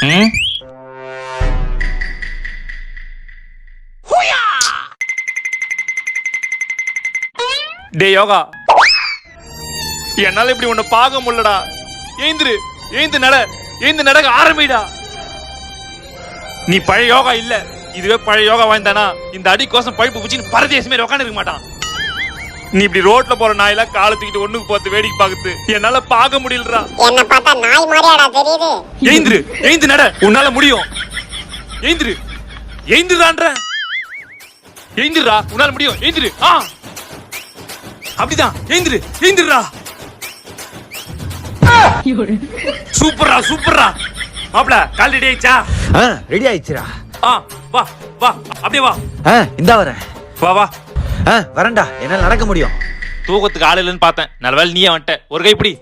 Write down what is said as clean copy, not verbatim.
டே யோகா, என்னால இப்படி உன்னை பார்க்க முடியலடா. ஏந்திரு, ஏந்து நடக்க ஆரம்பிடா. நீ பழைய யோகா இல்ல. இதுவே பழைய யோகா வாய்ந்தானா இந்த அடி கோசம் பைப்பு பிடிச்சின்னு பரதேசமே உட்காந்து இருக்க மாட்டான். நீ இப்படி ரோட்ல போற நாயெல்லாம் காலை தூக்கிட்டு ஒண்ணுக்கு பார்த்து வேடிக்கை பாக்குது. என்னால பார்க்க முடியலடா. என்ன பார்த்தா நாய் மாதிரியாடா தெரியுது. ஏந்து நட, உன்னால முடியும். ஏந்துடான்ற. ஏந்துடா, உன்னால முடியும். ஏந்திரு. அப்படிதான். ஏந்திருடா. சூப்பர்ரா. மாப்ள கால் ரெடி ஆயிச்சா? ரெடி ஆயிடுச்சுடா. வா அப்படியே வா. இந்தா வரேன். வா வரேன்டா, என்னால நடக்க முடியும். தூக்கத்துக்கு ஆள் இல்லைன்னு பார்த்தேன். நல்ல வேலை நீயே வந்துட்ட. ஒரு கைப்பிடி.